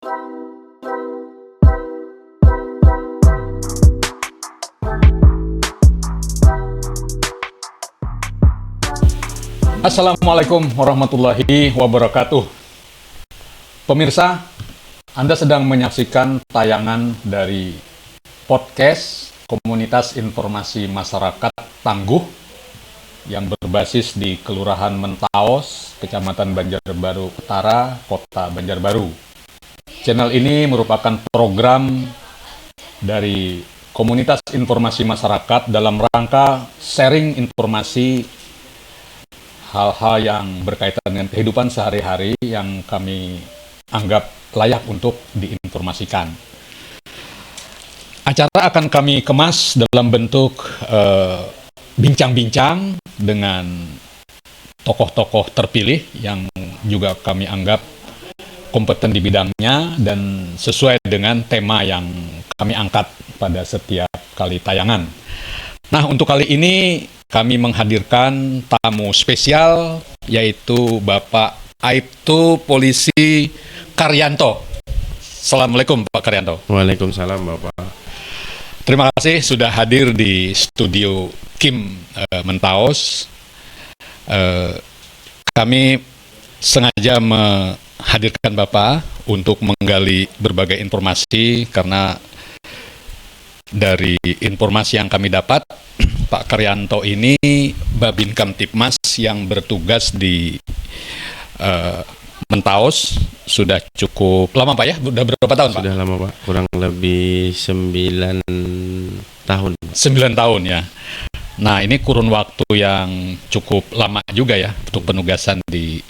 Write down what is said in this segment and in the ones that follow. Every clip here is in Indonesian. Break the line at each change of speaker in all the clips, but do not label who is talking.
Assalamualaikum warahmatullahi wabarakatuh. Pemirsa, Anda sedang menyaksikan tayangan dari podcast Komunitas Informasi Masyarakat Tangguh yang berbasis di Kelurahan Mentaos, Kecamatan Banjarbaru Utara, Kota Banjarbaru. Channel ini merupakan program dari Komunitas Informasi Masyarakat dalam rangka sharing informasi hal-hal yang berkaitan dengan kehidupan sehari-hari yang kami anggap layak untuk diinformasikan. Acara akan kami kemas dalam bentuk bincang-bincang dengan tokoh-tokoh terpilih yang juga kami anggap kompeten di bidangnya dan sesuai dengan tema yang kami angkat pada setiap kali tayangan. Nah, untuk kali ini kami menghadirkan tamu spesial, yaitu Bapak Aibtu Polisi Karyanto. Assalamualaikum Pak Karyanto.
Waalaikumsalam Bapak.
Terima kasih sudah hadir di studio Kim Mentaos. Kami sengaja menghadirkan Bapak untuk menggali berbagai informasi karena dari informasi yang kami dapat, Pak Karyanto ini Babin Kamtibmas yang bertugas di Mentaos sudah cukup lama Pak ya? Sudah berapa tahun Pak?
Sudah lama Pak, kurang lebih 9 tahun.
9 tahun ya. Nah, ini kurun waktu yang cukup lama juga ya untuk penugasan di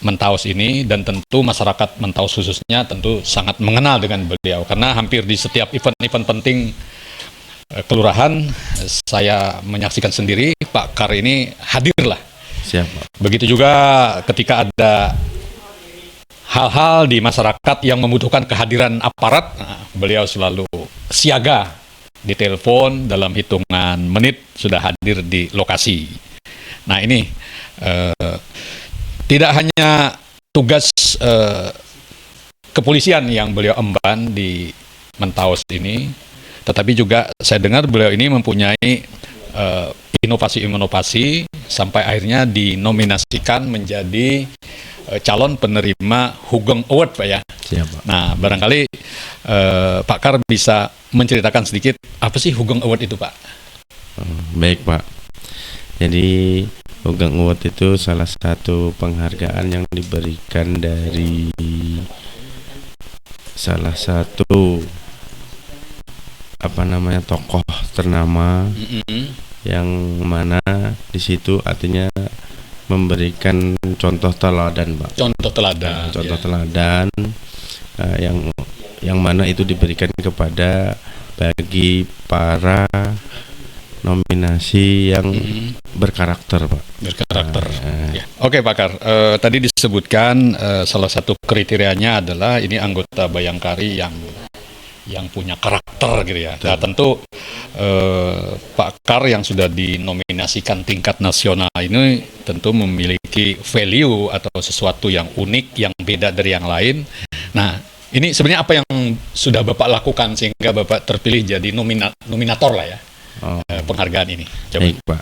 Mentaos ini, dan tentu masyarakat Mentaos khususnya tentu sangat mengenal dengan beliau karena hampir di setiap event-event penting kelurahan saya menyaksikan sendiri Pak Kar ini hadir lah.
Siap Pak.
Begitu juga ketika ada hal-hal di masyarakat yang membutuhkan kehadiran aparat, beliau selalu siaga di telepon, dalam hitungan menit sudah hadir di lokasi. Nah, ini tidak hanya tugas kepolisian yang beliau emban di Mentaos ini, tetapi juga saya dengar beliau ini mempunyai inovasi-inovasi sampai akhirnya dinominasikan menjadi calon penerima Hugeng Award Pak ya.
Siap Pak.
Nah, barangkali Pak Kar bisa menceritakan sedikit apa sih Hugeng Award itu Pak?
Baik Pak. Jadi Hugeng Award itu salah satu penghargaan yang diberikan dari salah satu tokoh ternama yang mana di situ artinya memberikan contoh teladan Pak.
Contoh teladan.
Contoh teladan yang mana itu diberikan kepada bagi para nominasi yang berkarakter Pak.
Berkarakter. Ya. Oke Pak Kar, tadi disebutkan salah satu kriterianya adalah ini anggota Bayangkari yang punya karakter gitu ya. Nah, tentu Pak Kar yang sudah dinominasikan tingkat nasional ini tentu memiliki value atau sesuatu yang unik, yang beda dari yang lain. Nah, ini sebenarnya apa yang sudah Bapak lakukan sehingga Bapak terpilih jadi nominator lah ya? Penghargaan ini. Coba.
Baik Pak.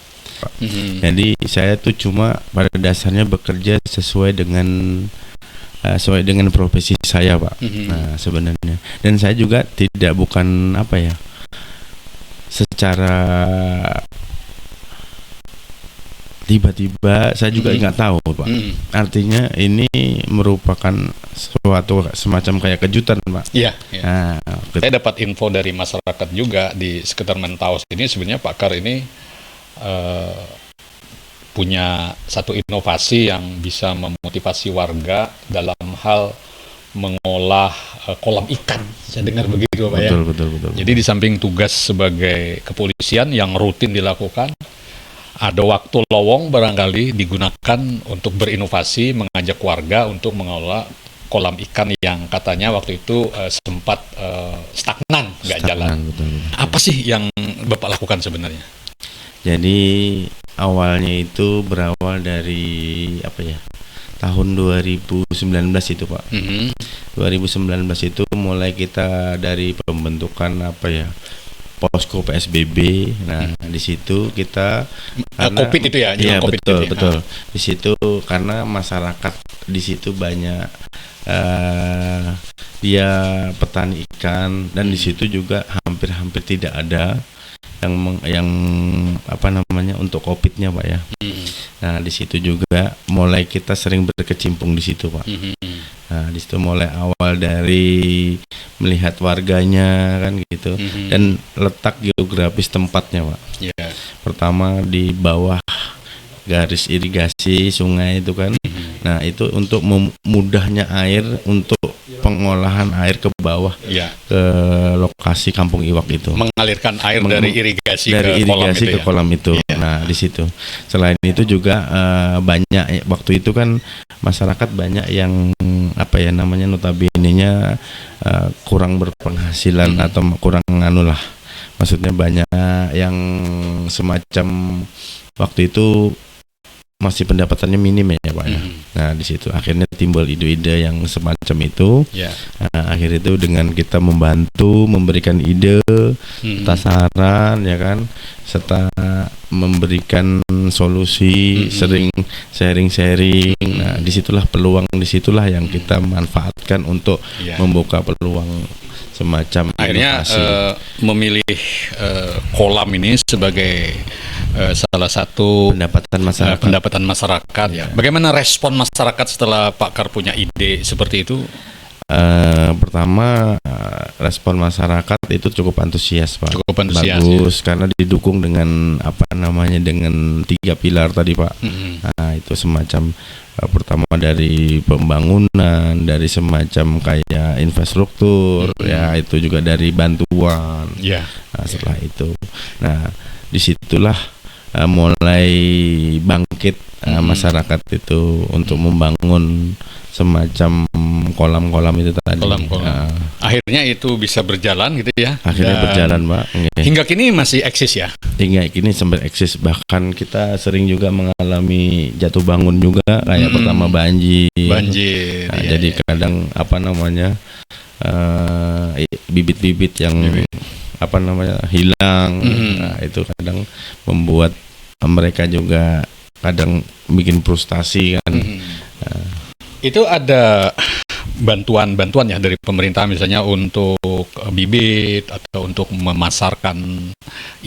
Jadi saya tuh cuma pada dasarnya bekerja sesuai dengan profesi saya Pak. Nah, sebenarnya, dan saya juga bukan secara tiba-tiba saya juga nggak tahu Pak. Artinya ini merupakan suatu semacam kayak kejutan Pak.
Iya.
Nah,
saya dapat info dari masyarakat juga di sekitar Mentaos ini, sebenarnya Pak Kar ini punya satu inovasi yang bisa memotivasi warga dalam hal mengolah kolam ikan. Saya dengar begitu Pak ya.
Betul.
Jadi di samping tugas sebagai kepolisian yang rutin dilakukan, ada waktu lowong barangkali digunakan untuk berinovasi, mengajak warga untuk mengelola kolam ikan yang katanya waktu itu sempat stagnan, nggak jalan.
Betul.
Apa sih yang Bapak lakukan sebenarnya?
Jadi awalnya itu berawal dari tahun 2019 itu Pak.
Mhm.
2019 itu mulai kita dari pembentukan apa ya, posko PSBB. Nah, di situ kita
COVID itu ya,
iya,
COVID
betul,
itu ya.
betul. Di situ karena masyarakat di situ banyak dia petani ikan, dan di situ juga hampir-hampir tidak ada yang apa namanya untuk COVID-nya Pak ya. Nah, di situ juga mulai kita sering berkecimpung di situ Pak. Nah, di situ mulai awal dari melihat warganya kan gitu, dan letak geografis tempatnya Pak.
Yeah.
Pertama di bawah garis irigasi sungai itu kan. Nah, itu untuk memudahnya air untuk pengolahan air ke bawah,
Yeah.
ke lokasi Kampung Iwak itu.
Mengalirkan air dari irigasi
Dari
ke kolam
irigasi
itu
ke
ya.
kolam itu.
Iya.
Nah, di situ. Selain itu juga banyak waktu itu kan masyarakat banyak yang apa ya namanya, notabene-nya kurang berpenghasilan atau kurang lah. Maksudnya banyak yang semacam waktu itu masih pendapatannya minim ya Pak ya. Nah, di situ akhirnya timbul ide-ide yang semacam itu.
Yeah.
Nah, akhirnya itu dengan kita membantu, memberikan ide, serta saran ya kan, serta memberikan solusi, sering sharing-sharing. Nah, disitulah peluang, disitulah yang kita manfaatkan untuk membuka peluang semacam
akhirnya
inovasi.
Memilih kolam ini sebagai salah satu pendapatan masyarakat ya. Bagaimana respon masyarakat setelah Pak Kar punya ide seperti itu?
Pertama, respon masyarakat itu cukup antusias Pak.
Cukup antusias,
bagus ya. Karena didukung dengan apa namanya, dengan 3 pilar tadi Pak. Nah, itu semacam pertama dari pembangunan, dari semacam kayak infrastruktur, ya itu juga dari bantuan. Nah, setelah itu, nah disitulah mulai bangkit masyarakat itu untuk membangun semacam kolam-kolam itu tadi.
Akhirnya itu bisa berjalan gitu ya.
Akhirnya berjalan Pak.
Hingga kini masih eksis ya.
Hingga kini sempat eksis, bahkan kita sering juga mengalami jatuh bangun juga kayak pertama banjir. Nah, jadi kadang apa namanya bibit-bibit yang apa namanya hilang. Nah, itu kadang membuat mereka juga kadang bikin frustasi kan.
Itu ada bantuan ya dari pemerintah misalnya untuk bibit atau untuk memasarkan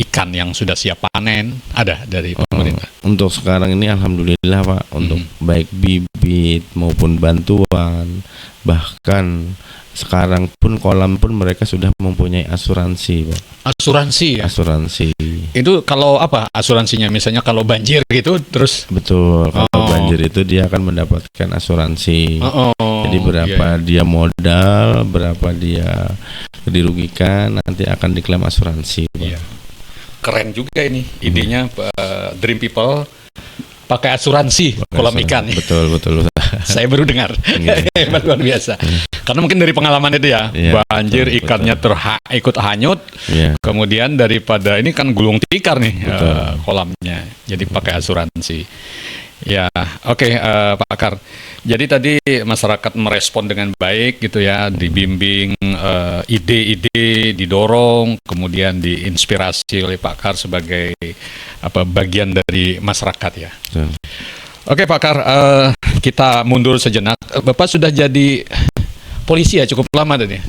ikan yang sudah siap panen, ada dari pemerintah?
Untuk sekarang ini alhamdulillah Pak, untuk baik bibit maupun bantuan, bahkan sekarang pun kolam pun mereka sudah mempunyai asuransi Pak. Asuransi ya? Asuransi.
Itu kalau apa asuransinya? Misalnya kalau banjir gitu terus?
Betul, kalau banjir itu dia akan mendapatkan asuransi. Jadi berapa dia modal, berapa dia dirugikan, nanti akan diklaim asuransi Pak.
Keren juga ini idenya Dream People pakai asuransi kolam ikan.
Betul.
Saya baru dengar. Hebat, luar biasa. Karena mungkin dari pengalaman itu ya, banjir ikannya ikut hanyut. Kemudian daripada ini kan gulung tikar nih kolamnya, jadi pakai asuransi. Ya, oke, Pak Kar. Jadi tadi masyarakat merespon dengan baik gitu ya, dibimbing, ide-ide didorong, kemudian diinspirasi oleh Pak Kar sebagai bagian dari masyarakat ya. Oke Pak Kar, kita mundur sejenak. Bapak sudah jadi polisi ya cukup lama tadi.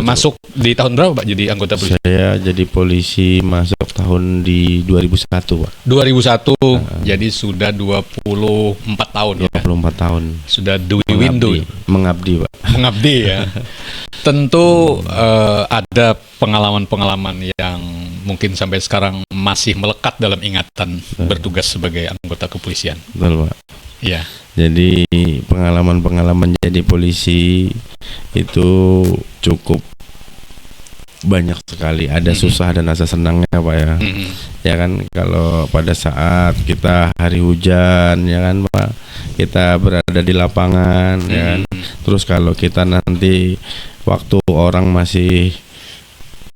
Masuk di tahun berapa Pak jadi anggota polisi?
Saya jadi polisi masuk tahun di 2001 Pak.
2001, jadi sudah 24 tahun
24 tahun.
Sudah windu.
Mengabdi Pak.
Mengabdi ya. Tentu ada pengalaman-pengalaman yang mungkin sampai sekarang masih melekat dalam ingatan bertugas sebagai anggota kepolisian.
Betul Pak.
Ya.
Jadi pengalaman-pengalaman jadi polisi itu cukup banyak sekali. Ada susah dan rasa senangnya Pak ya. Ya kan, kalau pada saat kita hari hujan ya kan Pak, kita berada di lapangan ya kan. Terus kalau kita nanti waktu orang masih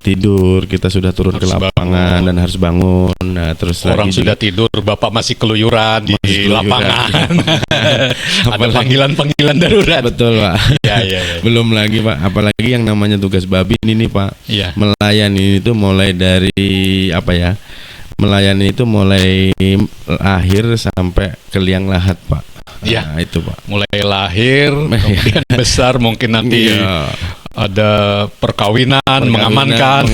tidur, kita sudah turun ke
Harus
lapangan
bangun.
dan harus bangun. Nah, terus
Orang
lagi
sudah tidur, bapak masih keluyuran di
Masih keluyuran.
lapangan. Ada
Apalagi-
panggilan-panggilan darurat.
betul Pak.
Ya, ya, ya.
Belum lagi Pak, apalagi yang namanya tugas Babin ini Pak.
Iya.
Melayani itu mulai dari apa ya? Melayani itu mulai akhir sampai ke liang lahat Pak.
Iya.
Nah, itu Pak.
Mulai lahir, kemudian besar, mungkin nanti
Iya.
ada perkawinan, mengamankan,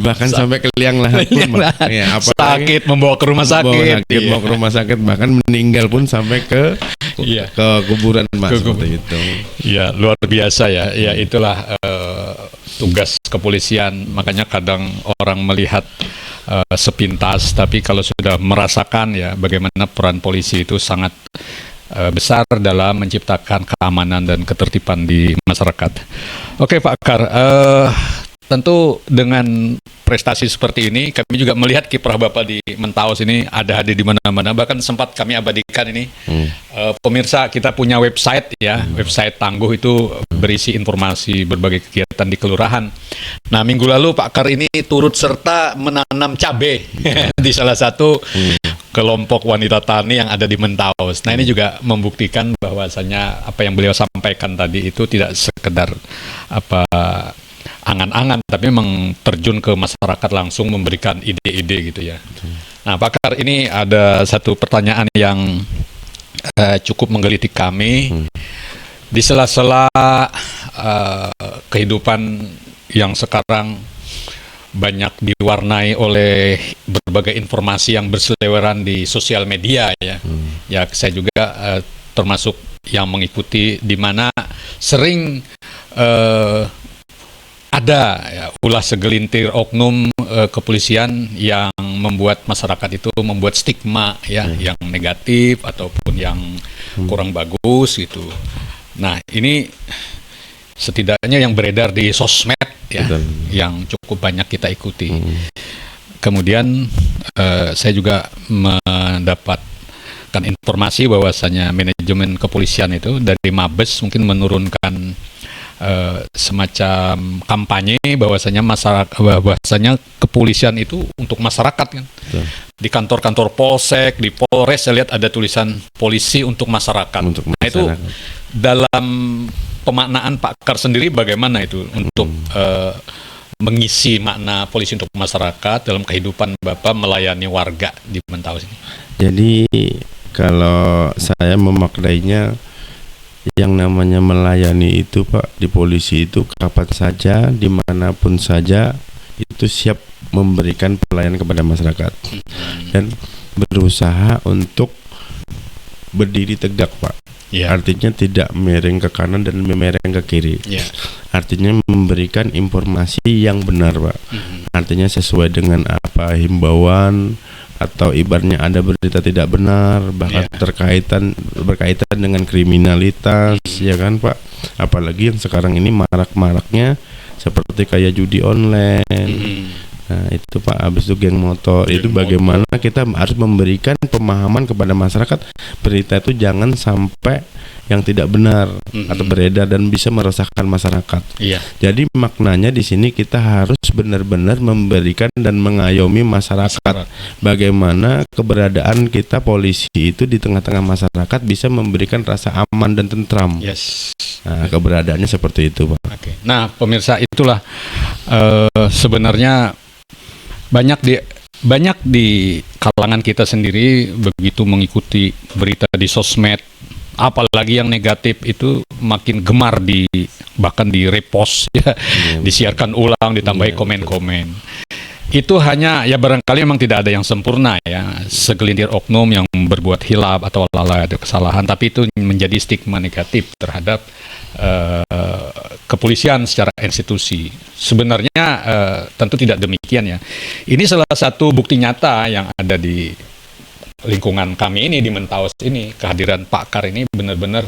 bahkan sampai ke liang lahat pun Pak. Ya, apalagi
sakit, membawa ke rumah sakit. Iya.
bawa ke rumah sakit, bahkan meninggal pun sampai ke
Iya.
kuburan Mas,
Ke
seperti itu.
Ya, luar biasa ya. Ya, itulah tugas kepolisian. Makanya kadang orang melihat sepintas, tapi kalau sudah merasakan ya bagaimana peran polisi itu sangat besar dalam menciptakan keamanan dan ketertiban di masyarakat. Oke Pak Akar, tentu dengan prestasi seperti ini, kami juga melihat kiprah Bapak di Mentaos ini ada hadir di mana-mana. Bahkan sempat kami abadikan ini. Pemirsa, kita punya website ya, website Tangguh itu berisi informasi berbagai kegiatan di kelurahan. Nah, minggu lalu Pak Akar ini turut serta menanam cabai di salah satu kelompok wanita tani yang ada di Mentaos. Nah, ini juga membuktikan bahwasanya apa yang beliau sampaikan tadi itu tidak sekedar apa angan-angan, tapi memang terjun ke masyarakat langsung memberikan ide-ide gitu ya. Nah, Pak Akar, ini ada satu pertanyaan yang cukup menggelitik kami. Di sela-sela kehidupan yang sekarang banyak diwarnai oleh berbagai informasi yang berseliweran di sosial media ya. Ya, saya juga termasuk yang mengikuti, di mana sering ada ya, ulah segelintir oknum kepolisian yang membuat masyarakat itu membuat stigma ya, yang negatif ataupun yang kurang bagus gitu. Nah, ini setidaknya yang beredar di sosmed ya,
Betul.
yang cukup banyak kita ikuti. Kemudian saya juga mendapatkan informasi bahwasanya manajemen kepolisian itu dari Mabes mungkin menurunkan semacam kampanye bahwasanya bahwasanya kepolisian itu untuk masyarakat kan.
Betul.
Di kantor-kantor polsek, di Polres saya lihat ada tulisan polisi untuk masyarakat.
Untuk
Nah, itu
masyarakat.
dalam pemaknaan Pak Akar sendiri bagaimana itu untuk mengisi makna polisi untuk masyarakat dalam kehidupan Bapak melayani warga di Mentaos ini?
Jadi kalau saya memaknainya, yang namanya melayani itu Pak, di polisi itu kapan saja, dimanapun saja itu siap memberikan pelayanan kepada masyarakat dan berusaha untuk berdiri tegak Pak.
Ya.
Artinya tidak miring ke kanan dan miring ke kiri.
Ya.
Artinya memberikan informasi yang benar Pak. Artinya sesuai dengan apa himbauan, atau ibaratnya ada berita tidak benar, bahkan berkaitan dengan kriminalitas, ya kan Pak. Apalagi yang sekarang ini marak-maraknya seperti kayak judi online. Nah, itu Pak, habis itu geng motor. Itu bagaimana kita harus memberikan pemahaman kepada masyarakat, berita itu jangan sampai yang tidak benar atau beredar dan bisa meresahkan masyarakat.
Iya.
Jadi maknanya di sini kita harus benar-benar memberikan dan mengayomi masyarakat. Bagaimana keberadaan kita polisi itu di tengah-tengah masyarakat bisa memberikan rasa aman dan tentram.
Yes.
Nah, keberadaannya seperti itu, Pak.
Oke. Nah, pemirsa, itulah sebenarnya banyak di kalangan kita sendiri begitu mengikuti berita di sosmed, apalagi yang negatif itu makin gemar bahkan di repost ya, disiarkan ulang, ditambahi komen-komen. Itu hanya ya barangkali memang tidak ada yang sempurna ya, segelintir oknum yang berbuat hilaf atau lalai ada kesalahan, tapi itu menjadi stigma negatif terhadap kepolisian secara institusi. Sebenarnya tentu tidak demikian ya. Ini salah satu bukti nyata yang ada di lingkungan kami ini di Mentaos ini, kehadiran Pak Akar ini benar-benar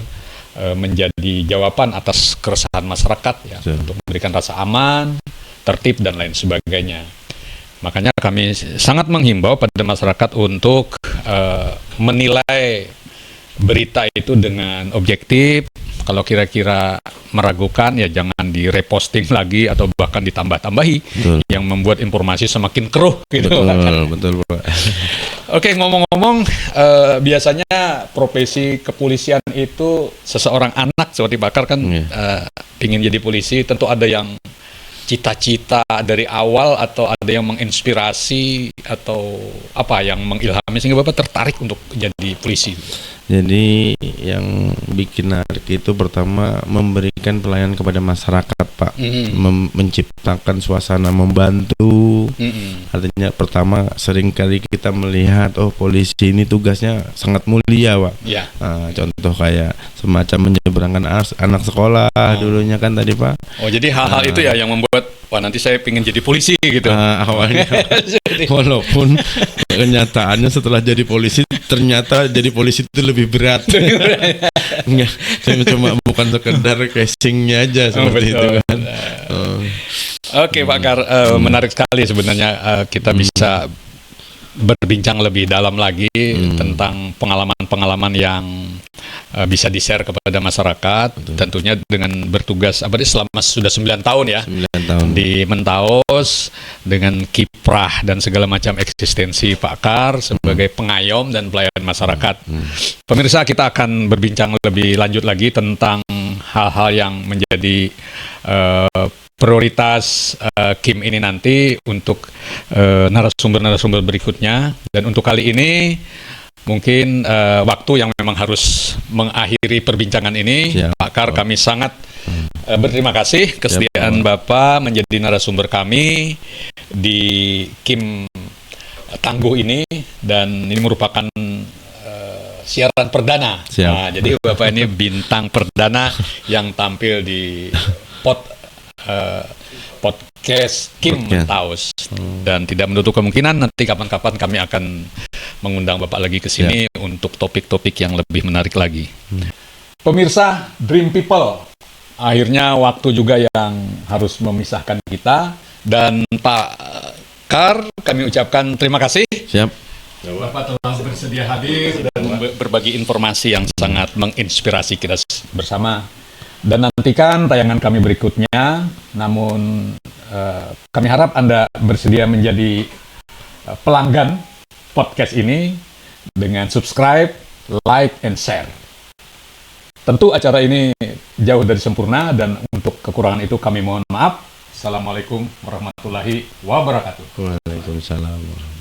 menjadi jawaban atas keresahan masyarakat ya, untuk memberikan rasa aman, tertib dan lain sebagainya. Makanya kami sangat menghimbau pada masyarakat untuk menilai berita itu dengan objektif, Kalau kira-kira meragukan ya jangan direposting lagi atau bahkan ditambah-tambahi
Betul.
yang membuat informasi semakin keruh gitu.
Betul Pak.
Oke, ngomong-ngomong, biasanya profesi kepolisian itu seseorang anak seperti Bakar kan pingin jadi polisi, tentu ada yang cita-cita dari awal atau ada yang menginspirasi atau apa yang mengilhami sehingga Bapak tertarik untuk jadi polisi.
Jadi yang bikin menarik itu pertama memberikan pelayanan kepada masyarakat Pak, menciptakan suasana membantu. Artinya pertama seringkali kita melihat polisi ini tugasnya sangat mulia Pak.
Ya.
Contoh kayak semacam menyeberangkan anak sekolah dulunya kan tadi Pak.
Oh jadi hal-hal itu ya yang membuat wah nanti saya pengen jadi polisi gitu.
Awalnya walaupun kenyataannya setelah jadi polisi ternyata jadi polisi itu lebih berat. Enggak, saya cuma bukan sekedar casingnya aja seperti itu kan.
Oke Pak Kar, menarik sekali sebenarnya kita bisa berbincang lebih dalam lagi tentang pengalaman-pengalaman yang bisa di-share kepada masyarakat. Betul. Tentunya dengan bertugas selama sudah 9 tahun ya
9 tahun
di Mentaos dengan kiprah dan segala macam eksistensi Pak Kar sebagai pengayom dan pelayan masyarakat. Pemirsa, kita akan berbincang lebih lanjut lagi tentang hal-hal yang menjadi prioritas Kim ini nanti untuk narasumber-narasumber berikutnya. Dan untuk kali ini mungkin waktu yang memang harus mengakhiri perbincangan ini. Siap. Pak Kar, kami sangat berterima kasih kesediaan Bapak menjadi narasumber kami di Kim Tangguh ini, dan ini merupakan siaran perdana. Nah, jadi Bapak ini bintang perdana yang tampil di podcast Kim Mentaos, dan tidak menutup kemungkinan nanti kapan-kapan kami akan mengundang Bapak lagi ke sini untuk topik-topik yang lebih menarik lagi. Pemirsa Dream People, akhirnya waktu juga yang harus memisahkan kita, dan Pak Kar, kami ucapkan terima kasih.
Siap.
Bapak telah bersedia hadir dan berbagi informasi yang sangat menginspirasi kita bersama. Dan nantikan tayangan kami berikutnya. Namun kami harap Anda bersedia menjadi pelanggan podcast ini dengan subscribe, like, and share. Tentu acara ini jauh dari sempurna, dan untuk kekurangan itu kami mohon maaf. Assalamualaikum warahmatullahi wabarakatuh.
Waalaikumsalam.